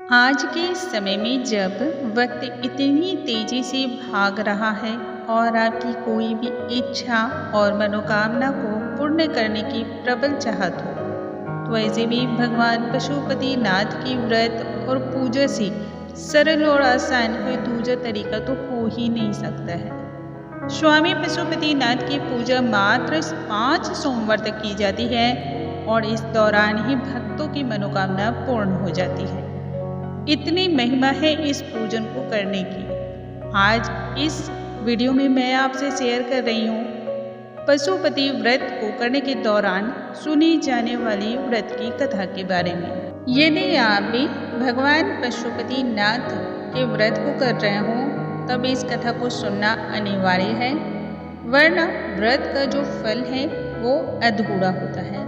आज के समय में जब वक्त इतनी तेजी से भाग रहा है और आपकी कोई भी इच्छा और मनोकामना को पूर्ण करने की प्रबल चाहत हो, तो ऐसे में भगवान पशुपतिनाथ की व्रत और पूजा से सरल और आसान कोई दूजा तरीका तो हो ही नहीं सकता है। स्वामी पशुपतिनाथ की पूजा मात्र 5 सोमवार तक की जाती है और इस दौरान ही भक्तों की मनोकामना पूर्ण हो जाती है। इतनी महिमा है इस पूजन को करने की। आज इस वीडियो में मैं आपसे शेयर कर रही हूँ पशुपति व्रत को करने के दौरान सुनी जाने वाली व्रत की कथा के बारे में। यदि आप भी भगवान पशुपतिनाथ के व्रत को कर रहे हों तब इस कथा को सुनना अनिवार्य है, वरना व्रत का जो फल है वो अधूरा होता है।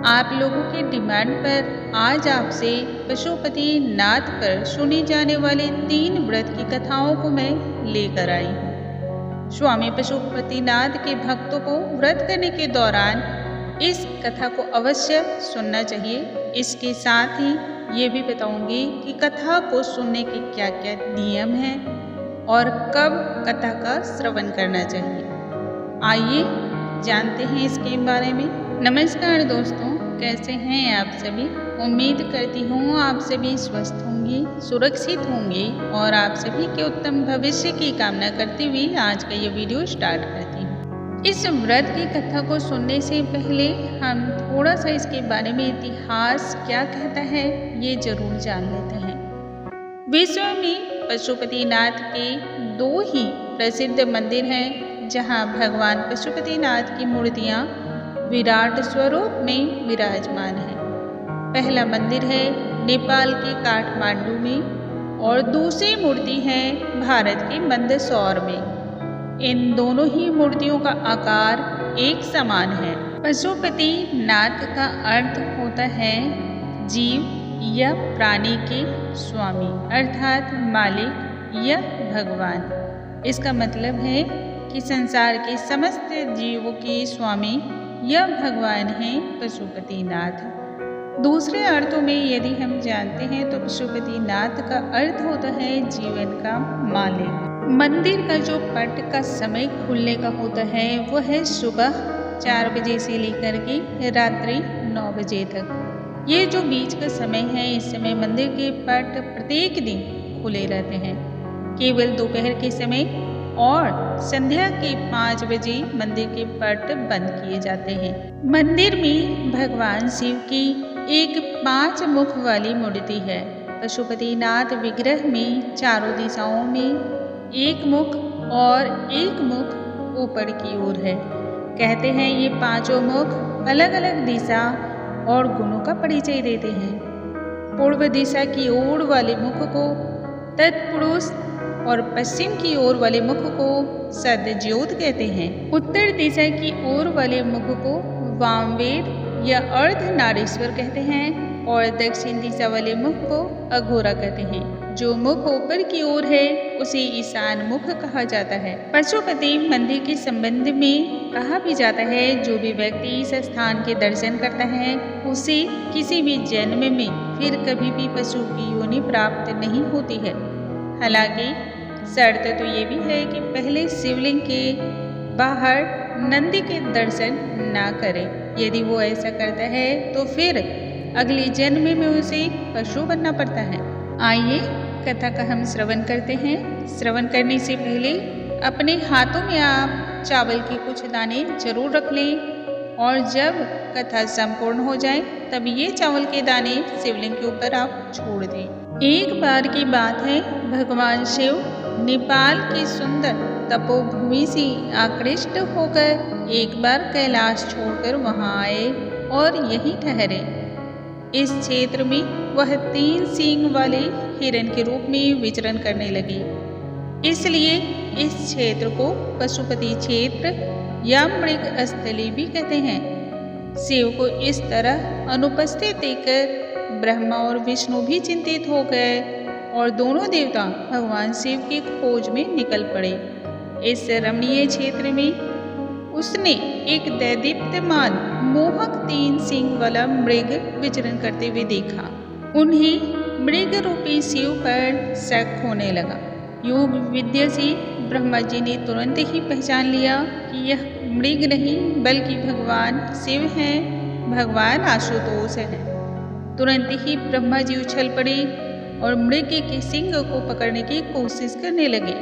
आप लोगों की डिमांड पर आज आपसे पशुपतिनाथ पर सुनी जाने वाले 3 व्रत की कथाओं को मैं लेकर आई हूँ। स्वामी पशुपतिनाथ के भक्तों को व्रत करने के दौरान इस कथा को अवश्य सुनना चाहिए। इसके साथ ही ये भी बताऊंगी कि कथा को सुनने के क्या क्या नियम हैं और कब कथा का श्रवण करना चाहिए। आइए जानते हैं इसके बारे में। नमस्कार दोस्तों, कैसे हैं आप सभी। उम्मीद करती हूँ आप सभी स्वस्थ होंगे, सुरक्षित होंगे और आप सभी के उत्तम भविष्य की कामना करते हुए आज का ये वीडियो स्टार्ट करती हूँ। इस व्रत की कथा को सुनने से पहले हम थोड़ा सा इसके बारे में इतिहास क्या कहता है ये जरूर जान लेते हैं। विश्व में पशुपतिनाथ के 2 ही प्रसिद्ध मंदिर हैं जहाँ भगवान पशुपतिनाथ की मूर्तियाँ विराट स्वरूप में विराजमान है। पहला मंदिर है नेपाल के काठमांडू में और दूसरी मूर्ति है भारत के मंदसौर में। इन दोनों ही मूर्तियों का आकार एक समान है। पशुपतिनाथ का अर्थ होता है जीव या प्राणी के स्वामी, अर्थात मालिक या भगवान। इसका मतलब है कि संसार के समस्त जीवों के स्वामी यह भगवान है पशुपतिनाथ। दूसरे अर्थों में यदि हम जानते हैं तो पशुपतिनाथ का अर्थ होता है जीवन का मालिक। मंदिर का जो पट का समय खुलने का होता है वह है सुबह 4 बजे से लेकर के रात्रि 9 बजे तक। ये जो बीच का समय है, इस समय मंदिर के पट प्रत्येक दिन खुले रहते हैं। केवल दोपहर के समय और संध्या के 5 बजे मंदिर के पट बंद किए जाते हैं। मंदिर में भगवान शिव की एक 5 मुख वाली मूर्ति है। पशुपतिनाथ विग्रह में चारों दिशाओं में एक मुख और एक मुख ऊपर की ओर है। कहते हैं ये 5 मुख अलग अलग दिशा और गुणों का परिचय देते हैं। पूर्व दिशा की ओर वाले मुख को तत्पुरुष और पश्चिम की ओर वाले मुख को सद्योत कहते हैं। उत्तर दिशा की ओर वाले मुख को वामवेद या अर्धनारीश्वर कहते हैं और दक्षिण दिशा वाले मुख को अघोरा कहते हैं। जो मुख ऊपर की ओर है उसे ईशान मुख कहा जाता है। पशुपति मंदिर के संबंध में कहा भी जाता है जो भी व्यक्ति इस स्थान के दर्शन करता है उसे किसी भी जन्म में फिर कभी भी पशु की योनि प्राप्त नहीं होती है। हालांकि शर्त तो ये भी है कि पहले शिवलिंग के बाहर नंदी के दर्शन ना करें। यदि वो ऐसा करता है तो फिर अगले जन्म में उसे पशु बनना पड़ता है। आइए कथा का हम श्रवण करते हैं। श्रवण करने से पहले अपने हाथों में आप चावल के कुछ दाने जरूर रख लें और जब कथा संपूर्ण हो जाए तब ये चावल के दाने शिवलिंग के ऊपर आप छोड़ दें। एक बार की बात है, भगवान शिव नेपाल की सुंदर तपोभूमि से आकृष्ट होकर एक बार कैलाश छोड़कर वहां आए और यहीं ठहरे। इस क्षेत्र में वह 3 सींग वाले हिरण के रूप में विचरण करने लगे। इसलिए इस क्षेत्र को पशुपति क्षेत्र या मृग स्थली भी कहते हैं। शिव को इस तरह अनुपस्थित देखकर ब्रह्मा और विष्णु भी चिंतित हो गए और दोनों देवता भगवान शिव की खोज में निकल पड़े। इस रमणीय क्षेत्र में उसने एक दैदीप्यमान मोहक 3 सींग वाला मृग विचरण करते हुए देखा। उन्हें मृग रूपी शिव पर शक होने लगा। योग विद्या से ब्रह्मा जी ने तुरंत ही पहचान लिया कि यह मृग नहीं बल्कि भगवान शिव हैं, भगवान आशुतोष हैं। तुरंत ही ब्रह्मा जी उछल पड़े और मृग के सिंग को पकड़ने की कोशिश करने लगे।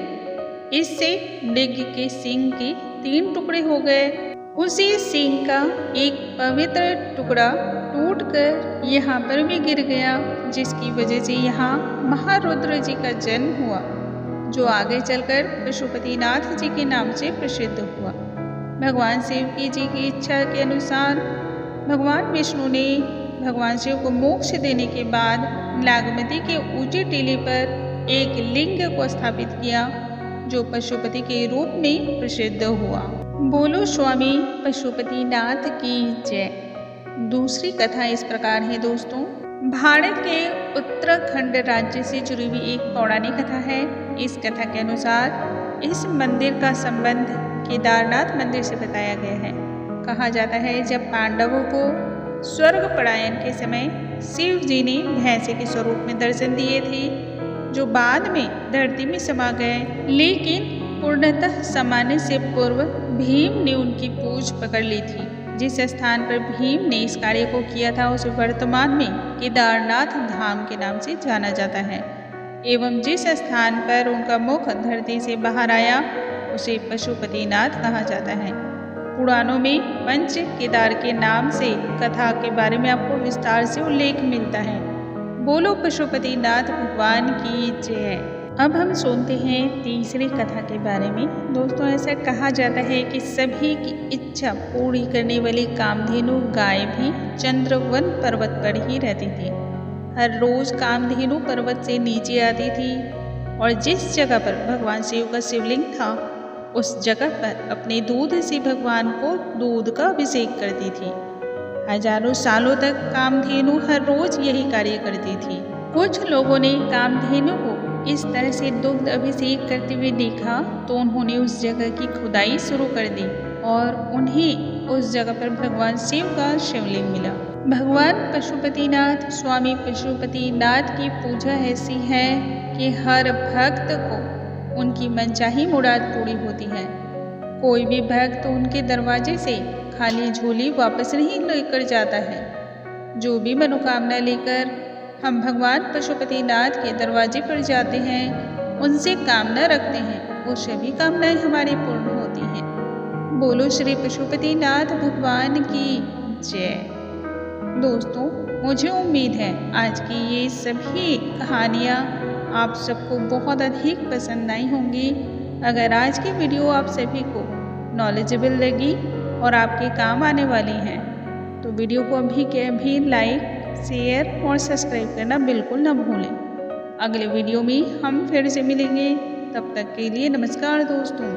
इससे मृग के सिंग के 3 टुकड़े हो गए। उसी सिंग का एक पवित्र टुकड़ा टूटकर यहाँ पर भी गिर गया, जिसकी वजह से यहाँ महारुद्र जी का जन्म हुआ, जो आगे चलकर पशुपतिनाथ जी के नाम से प्रसिद्ध हुआ। भगवान शिव जी की इच्छा के अनुसार भगवान विष्णु ने भगवान शिव को मोक्ष देने के बाद नागमती के ऊंचे टीले पर एक लिंग को स्थापित किया, जो पशुपति के रूप में प्रसिद्ध हुआ। बोलो स्वामी पशुपतिनाथ की जय। दूसरी कथा इस प्रकार है दोस्तों। भारत के उत्तराखंड राज्य से जुड़ी हुई एक पौराणिक कथा है। इस कथा के अनुसार इस मंदिर का संबंध केदारनाथ मंदिर से बताया गया है। कहा जाता है जब पांडवों को स्वर्ग पलायन के समय शिव जी ने भैंसे के स्वरूप में दर्शन दिए थे, जो बाद में धरती में समा गए, लेकिन पूर्णतः समाने से पूर्व भीम ने उनकी पूंछ पकड़ ली थी। जिस स्थान पर भीम ने इस कार्य को किया था उसे वर्तमान में केदारनाथ धाम के नाम से जाना जाता है, एवं जिस स्थान पर उनका मुख धरती से बाहर आया उसे पशुपतिनाथ कहा जाता है। पुराणों में पंच केदार के नाम से कथा के बारे में आपको विस्तार से उल्लेख मिलता है। बोलो पशुपतिनाथ भगवान की जय। अब हम सुनते हैं तीसरी कथा के बारे में। दोस्तों ऐसा कहा जाता है कि सभी की इच्छा पूरी करने वाली कामधेनु गाय भी चंद्रवन पर्वत पर ही रहती थी। हर रोज कामधेनु पर्वत से नीचे आती थी और जिस जगह पर भगवान शिव का शिवलिंग था उस जगह पर अपने दूध से भगवान को दूध का अभिषेक करती थी। हजारों सालों तक कामधेनु हर रोज यही कार्य करती थी। कुछ लोगों ने कामधेनु को इस तरह से दुग्ध अभिषेक करते हुए देखा तो उन्होंने उस जगह की खुदाई शुरू कर दी और उन्हें उस जगह पर भगवान शिव का शिवलिंग मिला। भगवान पशुपतिनाथ स्वामी पशुपतिनाथ की पूजा ऐसी है कि हर भक्त को उनकी मनचाही मुराद पूरी होती है। कोई भी भक्त उनके दरवाजे से खाली झोली वापस नहीं लेकर जाता है। जो भी मनोकामना लेकर हम भगवान पशुपतिनाथ के दरवाजे पर जाते हैं, उनसे कामना रखते हैं, वो सभी कामनाएं हमारी पूर्ण होती हैं। बोलो श्री पशुपतिनाथ भगवान की जय। दोस्तों मुझे उम्मीद है आज की ये सभी कहानियाँ आप सबको बहुत अधिक पसंद आई होंगी। अगर आज की वीडियो आप सभी को नॉलेजेबल लगी और आपके काम आने वाली हैं तो वीडियो को अभी के अभी लाइक, शेयर और सब्सक्राइब करना बिल्कुल न भूलें। अगले वीडियो में हम फिर से मिलेंगे, तब तक के लिए नमस्कार दोस्तों।